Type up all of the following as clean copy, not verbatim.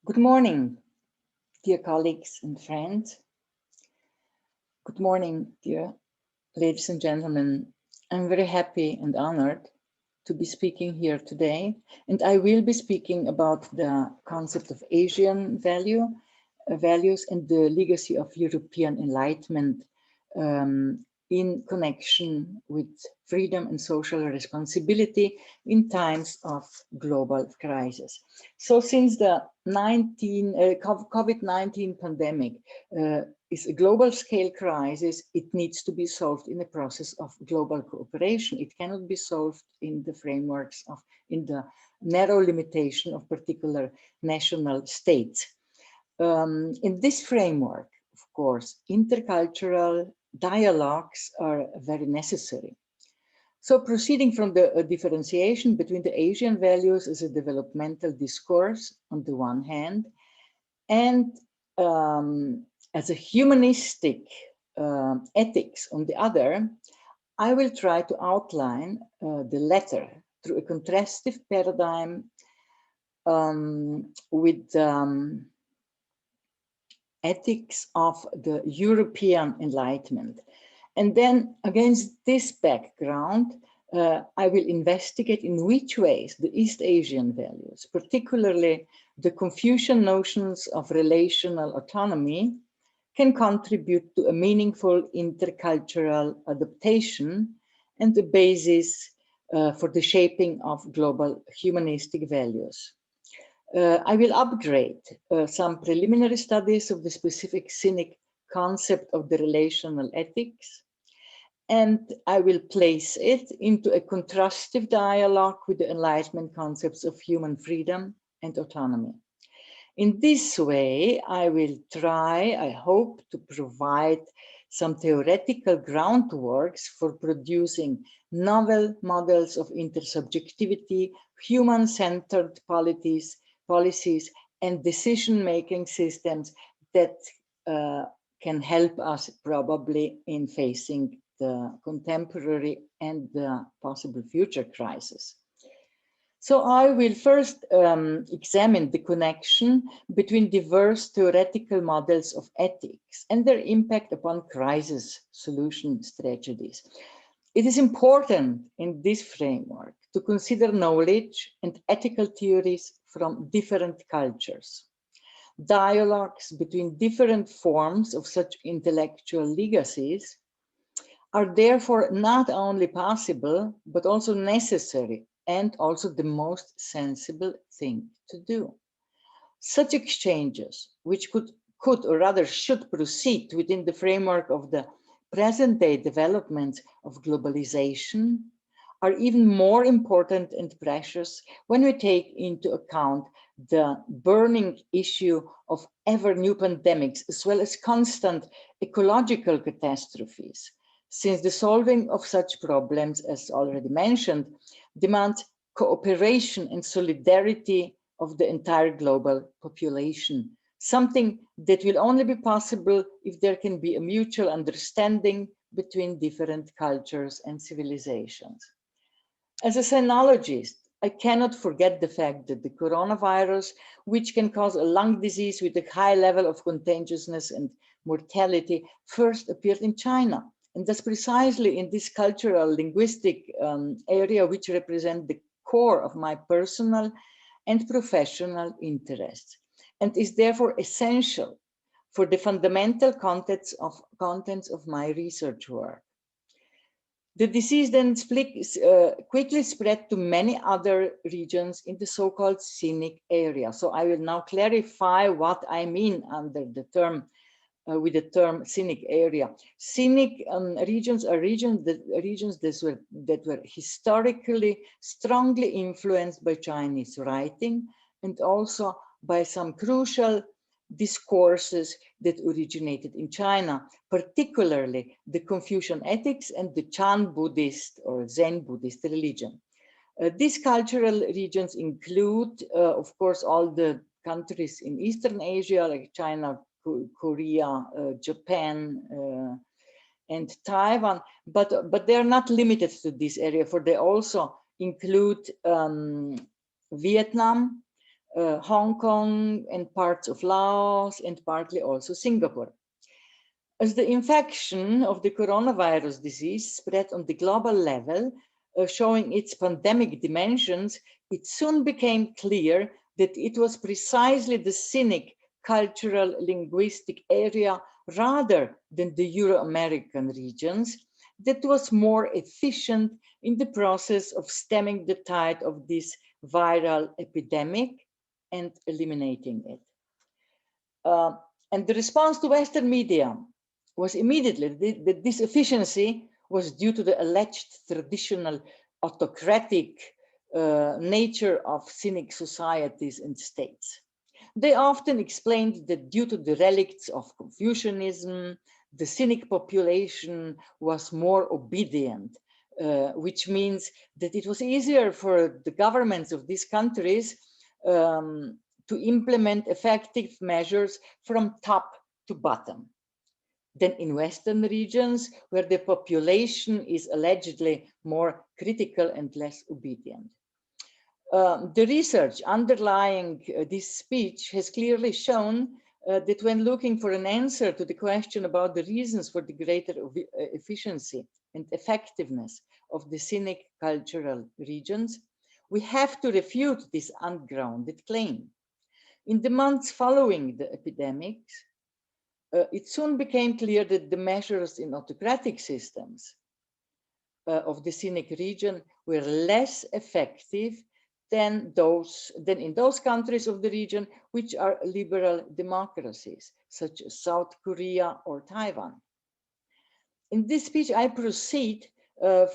Good morning, dear colleagues and friends. Good morning, dear ladies and gentlemen. I'm very happy and honored to be speaking here today, and I will be speaking about the concept of Asian values and the legacy of European Enlightenment in connection with freedom and social responsibility in times of global crisis. So since the COVID-19 pandemic is a global scale crisis, it needs to be solved in a process of global cooperation. It cannot be solved in the frameworks of, in the narrow limitation of particular national states. In this framework, of course, intercultural dialogues are very necessary. So proceeding from the differentiation between the Asian values as a developmental discourse on the one hand, and as a humanistic ethics on the other, I will try to outline the latter through a contrastive paradigm with ethics of the European Enlightenment. And then against this background, I will investigate in which ways the East Asian values, particularly the Confucian notions of relational autonomy, can contribute to a meaningful intercultural adaptation and the basis for the shaping of global humanistic values. I will upgrade some preliminary studies of the specific cynic concept of the relational ethics, and I will place it into a contrastive dialogue with the Enlightenment concepts of human freedom and autonomy. In this way, I will try, I hope, to provide some theoretical groundworks for producing novel models of intersubjectivity, human-centered policies, and decision-making systems that can help us probably in facing the contemporary and the possible future crisis. So I will first examine the connection between diverse theoretical models of ethics and their impact upon crisis solution strategies. It is important in this framework to consider knowledge and ethical theories from different cultures. Dialogues between different forms of such intellectual legacies are therefore not only possible, but also necessary and also the most sensible thing to do. Such exchanges, which could or rather should proceed within the framework of the present day developments of globalization, are even more important and precious when we take into account the burning issue of ever new pandemics, as well as constant ecological catastrophes, since the solving of such problems, as already mentioned, demands cooperation and solidarity of the entire global population, something that will only be possible if there can be a mutual understanding between different cultures and civilizations. As a sinologist, I cannot forget the fact that the coronavirus, which can cause a lung disease with a high level of contagiousness and mortality, first appeared in China. And that's precisely in this cultural linguistic area which represent the core of my personal and professional interests, and is therefore essential for the fundamental contents of my research work. The disease then quickly spread to many other regions in the so-called scenic area. So I will now clarify what I mean under the term with the term scenic area. Scenic regions are regions that were historically strongly influenced by Chinese writing and also by some crucial discourses that originated in China, particularly the Confucian ethics and the Chan Buddhist or Zen Buddhist religion. These cultural regions include, of course, all the countries in Eastern Asia, like China, Korea, Japan, and Taiwan, but they are not limited to this area, for they also include Vietnam, Hong Kong and parts of Laos and partly also Singapore. As the infection of the coronavirus disease spread on the global level, showing its pandemic dimensions, it soon became clear that it was precisely the scenic cultural linguistic area rather than the Euro-American regions that was more efficient in the process of stemming the tide of this viral epidemic and eliminating it. And the response to Western media was immediately that this efficiency was due to the alleged traditional autocratic nature of cynic societies and states. They often explained that due to the relicts of Confucianism, the cynic population was more obedient, which means that it was easier for the governments of these countries to implement effective measures from top to bottom than in Western regions, where the population is allegedly more critical and less obedient. The research underlying this speech has clearly shown that when looking for an answer to the question about the reasons for the greater efficiency and effectiveness of the cynic cultural regions, we have to refute this ungrounded claim. In the months following the epidemics, it soon became clear that the measures in autocratic systems of the cynic region were less effective than in those countries of the region which are liberal democracies, such as South Korea or Taiwan. In this speech, I proceed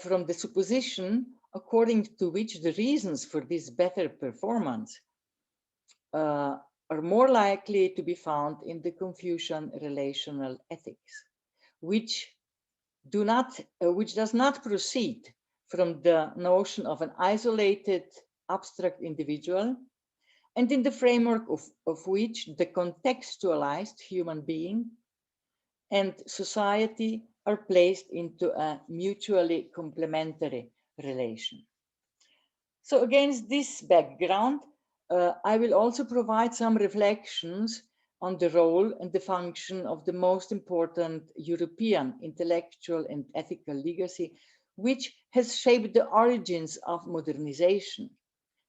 from the supposition according to which the reasons for this better performance are more likely to be found in the Confucian relational ethics, which does not proceed from the notion of an isolated abstract individual, and in the framework of which the contextualized human being and society are placed into a mutually complementary relation. So against this background, I will also provide some reflections on the role and the function of the most important European intellectual and ethical legacy, which has shaped the origins of modernization,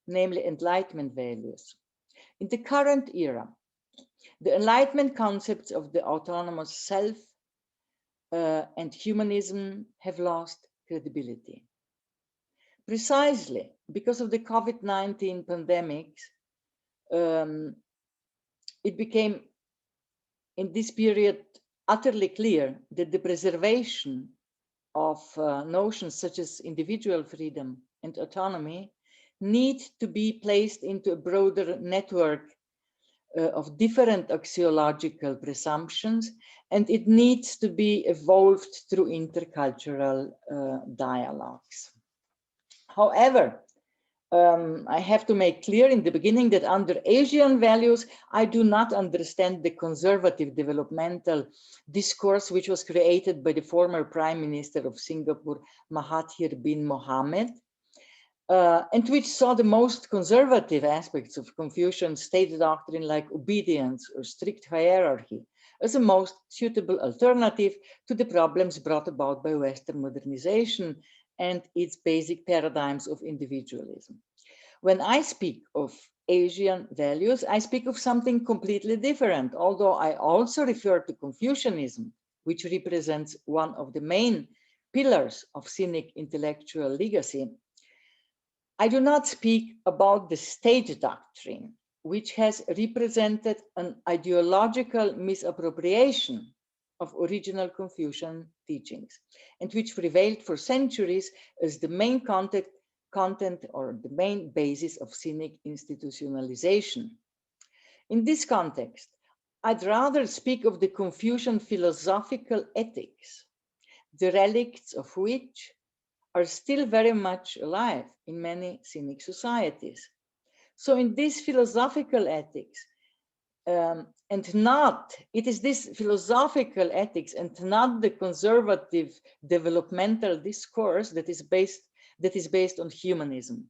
namely Enlightenment values. In the current era, the Enlightenment concepts of the autonomous self and humanism have lost credibility. Precisely because of the COVID-19 pandemic, it became in this period utterly clear that the preservation of notions such as individual freedom and autonomy need to be placed into a broader network of different axiological presumptions, and it needs to be evolved through intercultural dialogues. However, I have to make clear in the beginning that under Asian values, I do not understand the conservative developmental discourse which was created by the former Prime Minister of Singapore, Mahathir bin Mohamad, and which saw the most conservative aspects of Confucian state doctrine like obedience or strict hierarchy as a most suitable alternative to the problems brought about by Western modernization and its basic paradigms of individualism. When I speak of Asian values, I speak of something completely different, although I also refer to Confucianism, which represents one of the main pillars of cynic intellectual legacy. I do not speak about the state doctrine, which has represented an ideological misappropriation of original Confucian teachings, and which prevailed for centuries as the main content or the main basis of cynic institutionalization. In this context, I'd rather speak of the Confucian philosophical ethics, the relicts of which are still very much alive in many cynic societies. So in this philosophical ethics, it is this philosophical ethics and not the conservative developmental discourse that is based on humanism.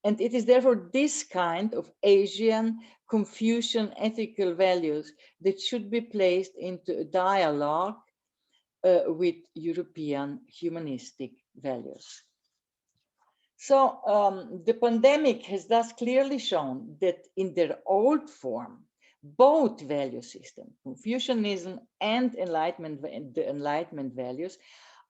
And it is therefore this kind of Asian Confucian ethical values that should be placed into a dialogue with European humanistic values. So the pandemic has thus clearly shown that in their old form, both value systems, Confucianism and the Enlightenment values,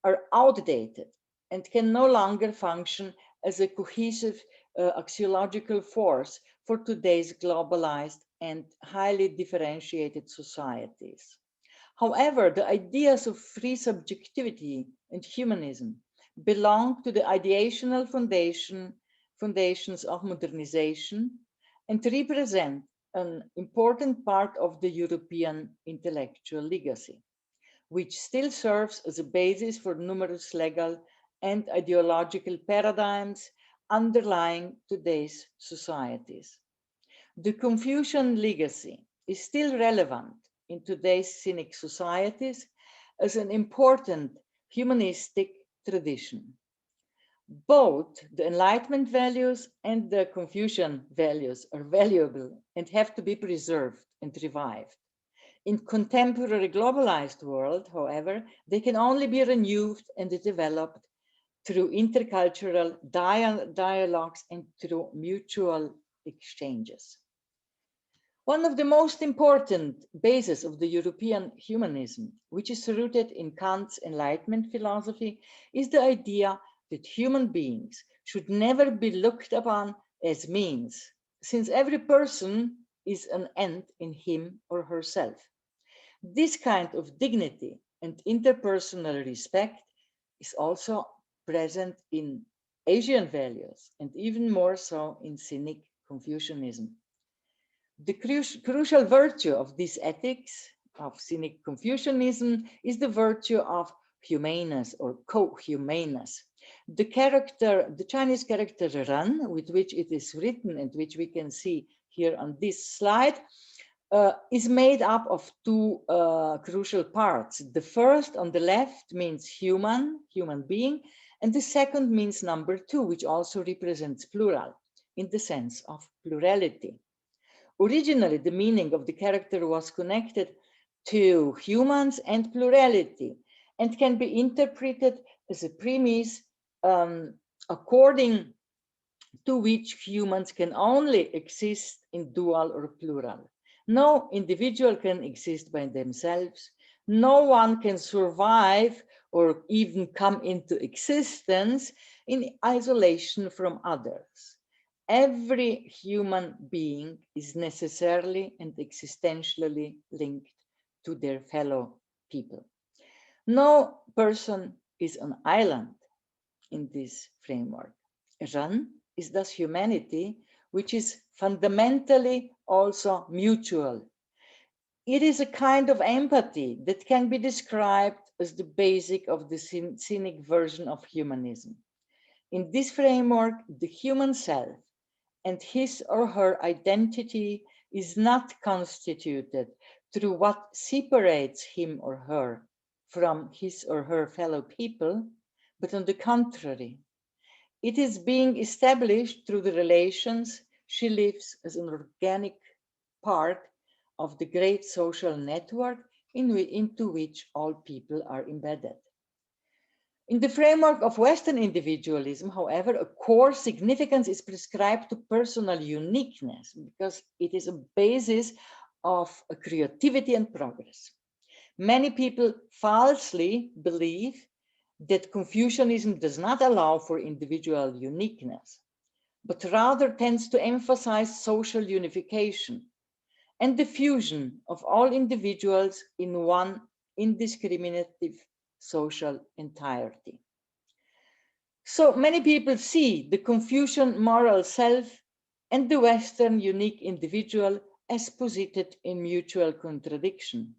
are outdated and can no longer function as a cohesive axiological force for today's globalized and highly differentiated societies. However, the ideas of free subjectivity and humanism belong to the ideational foundations of modernization and represent an important part of the European intellectual legacy, which still serves as a basis for numerous legal and ideological paradigms underlying today's societies. The Confucian legacy is still relevant in today's cynic societies as an important humanistic tradition. Both the Enlightenment values and the Confucian values are valuable and have to be preserved and revived. In contemporary globalized world, however, they can only be renewed and developed through intercultural dialogues and through mutual exchanges. One of the most important bases of the European humanism, which is rooted in Kant's Enlightenment philosophy, is the idea that human beings should never be looked upon as means, since every person is an end in him or herself. This kind of dignity and interpersonal respect is also present in Asian values and even more so in Cynic Confucianism. The crucial virtue of this ethics of Cynic Confucianism is the virtue of humaneness or co-humaneness. The Chinese character Ren, with which it is written and which we can see here on this slide, is made up of two crucial parts. The first on the left means human being, and the second means number two, which also represents plural in the sense of plurality. Originally, the meaning of the character was connected to humans and plurality and can be interpreted as a premise according to which humans can only exist in dual or plural. No individual can exist by themselves. No one can survive or even come into existence in isolation from others. Every human being is necessarily and existentially linked to their fellow people. No person is an island in this framework. Ren is thus humanity, which is fundamentally also mutual. It is a kind of empathy that can be described as the basic of the cynic version of humanism. In this framework, the human self and his or her identity is not constituted through what separates him or her from his or her fellow people, but on the contrary, it is being established through the relations she lives as an organic part of the great social network into which all people are embedded. In the framework of Western individualism, however, a core significance is prescribed to personal uniqueness because it is a basis of creativity and progress. Many people falsely believe that Confucianism does not allow for individual uniqueness, but rather tends to emphasize social unification and the fusion of all individuals in one indiscriminative social entirety. So many people see the Confucian moral self and the Western unique individual as posited in mutual contradiction.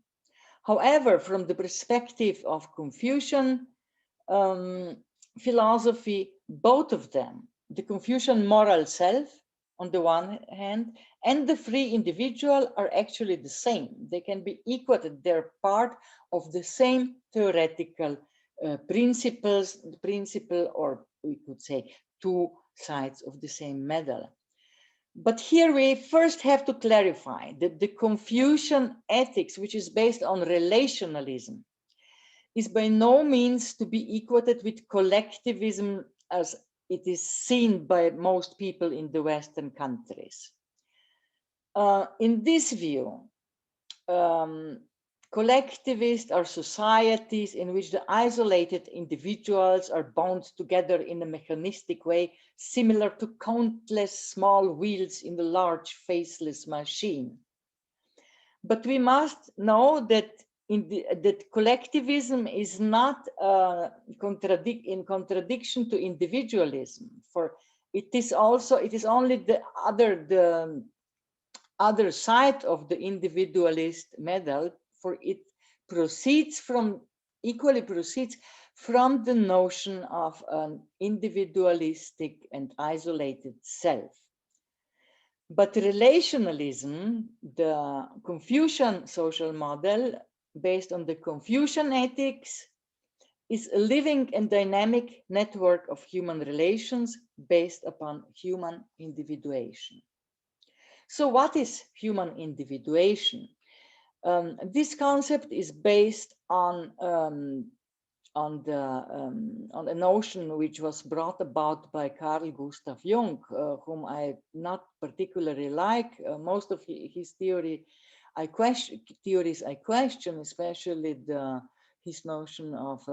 However, from the perspective of Confucian philosophy, both of them, the Confucian moral self on the one hand and the free individual, are actually the same. They can be equated. They're part of the same theoretical principle, or we could say two sides of the same medal. But here we first have to clarify that the Confucian ethics, which is based on relationalism, is by no means to be equated with collectivism as it is seen by most people in the Western countries. In this view, collectivists are societies in which the isolated individuals are bound together in a mechanistic way, similar to countless small wheels in a large faceless machine. But we must know that that collectivism is not in contradiction to individualism, for it is only the other side of the individualist medal, for it equally proceeds from the notion of an individualistic and isolated self. But relationalism, the Confucian social model based on the Confucian ethics, is a living and dynamic network of human relations based upon human individuation. So what is human individuation? This concept is based on a notion which was brought about by Carl Gustav Jung, whom I not particularly like. Most of his theories I question, especially his notion of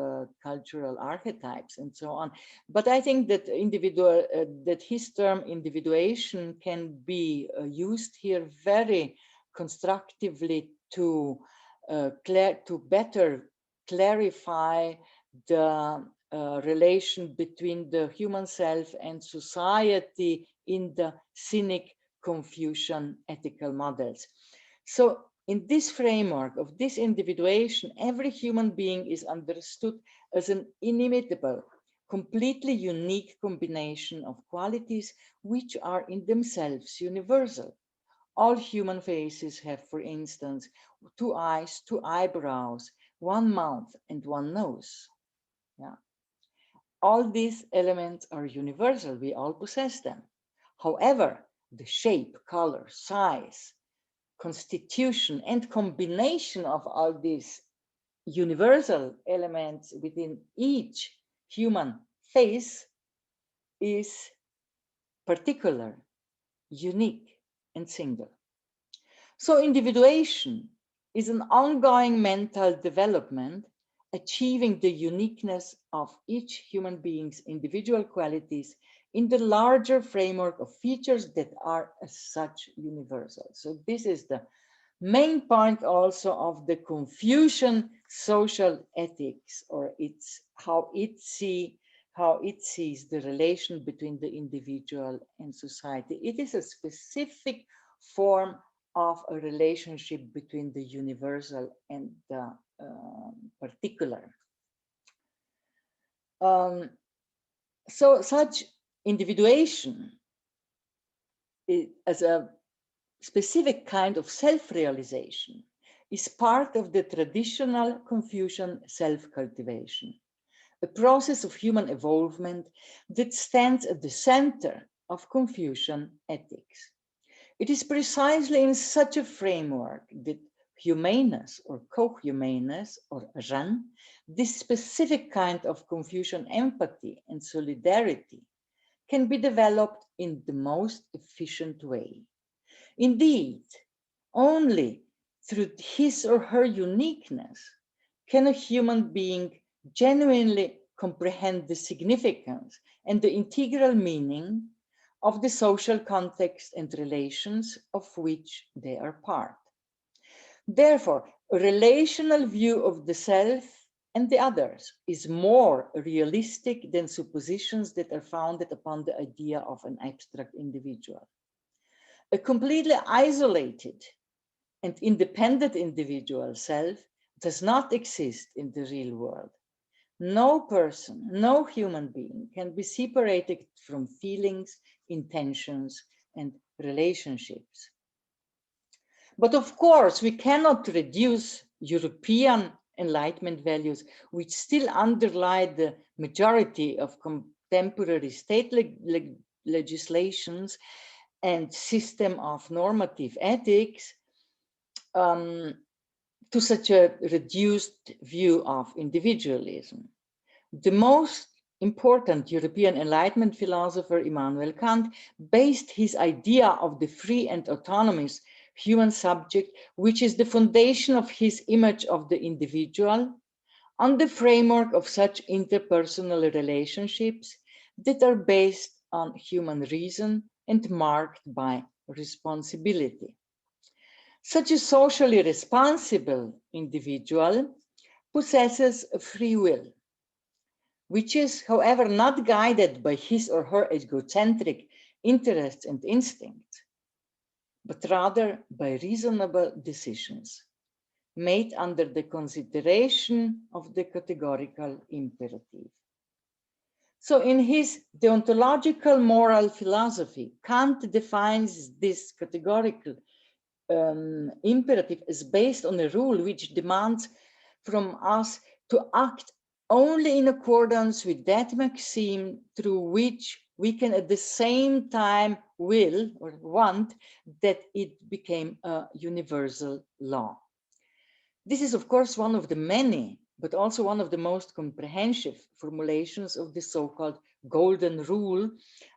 cultural archetypes and so on. But I think that that his term individuation can be used here very constructively to better clarify the relation between the human self and society in the cynic Confucian ethical models. So in this framework of this individuation, every human being is understood as an inimitable, completely unique combination of qualities which are in themselves universal. All human faces have, for instance, 2 eyes, 2 eyebrows, 1 mouth, and 1 nose. Yeah. All these elements are universal. We all possess them. However, the shape, color, size, constitution, and combination of all these universal elements within each human face is particular, unique, and single. So individuation is an ongoing mental development, achieving the uniqueness of each human being's individual qualities in the larger framework of features that are as such universal. So this is the main point also of the Confucian social ethics, or how it sees the relation between the individual and society. It is a specific form of a relationship between the universal and the particular. So such individuation as a specific kind of self-realization is part of the traditional Confucian self-cultivation, a process of human evolvement that stands at the center of Confucian ethics. It is precisely in such a framework that humaneness or co-humaneness or ren, this specific kind of Confucian empathy and solidarity, can be developed in the most efficient way. Indeed, only through his or her uniqueness can a human being genuinely comprehend the significance and the integral meaning of the social context and relations of which they are part. Therefore, a relational view of the self and the others is more realistic than suppositions that are founded upon the idea of an abstract individual. A completely isolated and independent individual self does not exist in the real world. No person, no human being can be separated from feelings, intentions, and relationships. But of course, we cannot reduce European Enlightenment values, which still underlie the majority of contemporary state legislations and system of normative ethics to such a reduced view of individualism. The most important European Enlightenment philosopher, Immanuel Kant, based his idea of the free and autonomous human subject, which is the foundation of his image of the individual, on the framework of such interpersonal relationships that are based on human reason and marked by responsibility. Such a socially responsible individual possesses a free will, which is, however, not guided by his or her egocentric interests and instincts, but rather by reasonable decisions made under the consideration of the categorical imperative. So in his deontological moral philosophy, Kant defines this categorical imperative is based on a rule which demands from us to act only in accordance with that maxim through which we can at the same time will or want that it became a universal law. This is, of course, one of the many, but also one of the most comprehensive formulations of the so-called golden rule,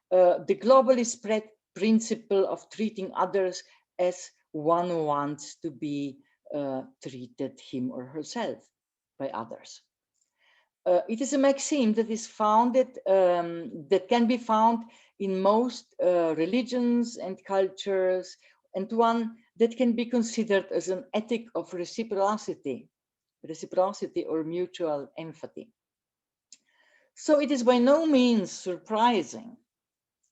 the globally spread principle of treating others as one wants to be treated him or herself by others. It is a maxim that is founded, that can be found in most religions and cultures, and one that can be considered as an ethic of reciprocity or mutual empathy. So it is by no means surprising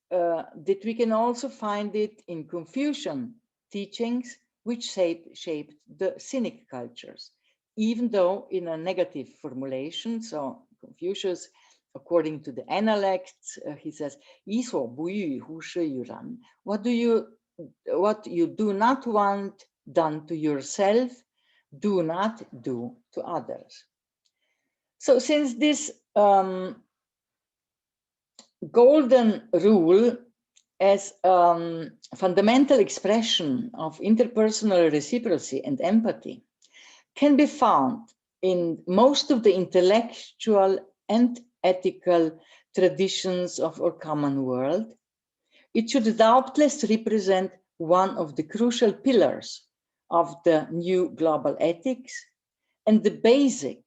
that we can also find it in Confucian teachings, which shaped the Cynic cultures, even though in a negative formulation. So Confucius, according to the Analects, he says, what you do not want done to yourself, do not do to others. So since this golden rule as fundamental expression of interpersonal reciprocity and empathy can be found in most of the intellectual and ethical traditions of our common world, it should doubtless represent one of the crucial pillars of the new global ethics and the basic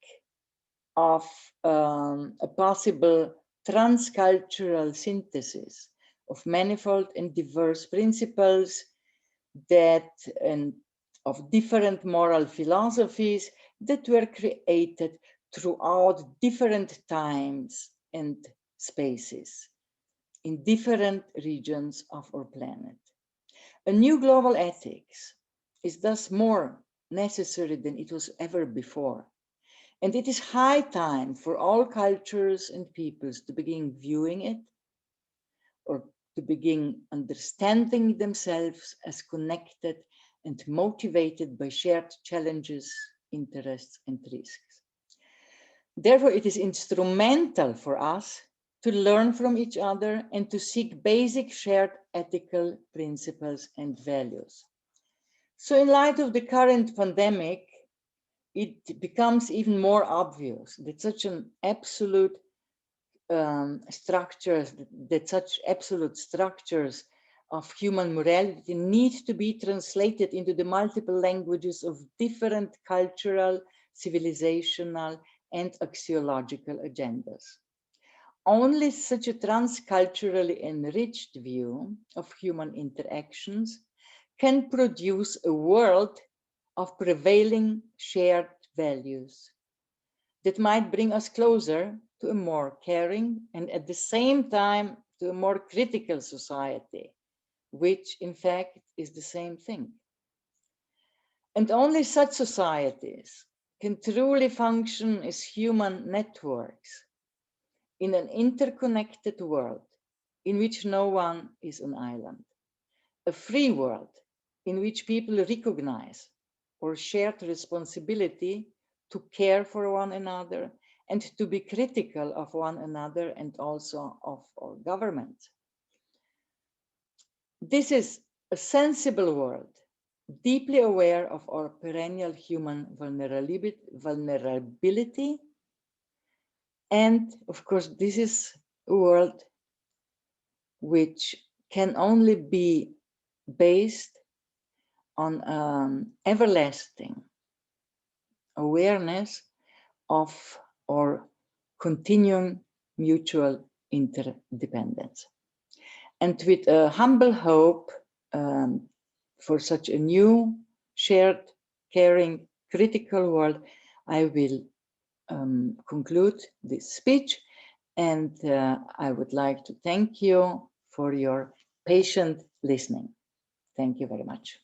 of a possible transcultural synthesis of manifold and diverse principles that and of different moral philosophies that were created throughout different times and spaces in different regions of our planet. A new global ethics is thus more necessary than it was ever before. And it is high time for all cultures and peoples to begin viewing it, or to begin understanding themselves as connected and motivated by shared challenges, interests, and risks. Therefore, it is instrumental for us to learn from each other and to seek basic shared ethical principles and values. So in light of the current pandemic, it becomes even more obvious that such an absolute such absolute structures of human morality need to be translated into the multiple languages of different cultural, civilizational, and axiological agendas. Only such a transculturally enriched view of human interactions can produce a world of prevailing shared values that might bring us closer to a more caring and at the same time to a more critical society, which in fact is the same thing. And only such societies can truly function as human networks in an interconnected world in which no one is an island, a free world in which people recognize or shared responsibility to care for one another and to be critical of one another and also of our government. This is a sensible world, deeply aware of our perennial human vulnerability. And of course, this is a world which can only be based on everlasting awareness of our continuing mutual interdependence. And with a humble hope for such a new, shared, caring, critical world, I will conclude this speech. And I would like to thank you for your patient listening. Thank you very much.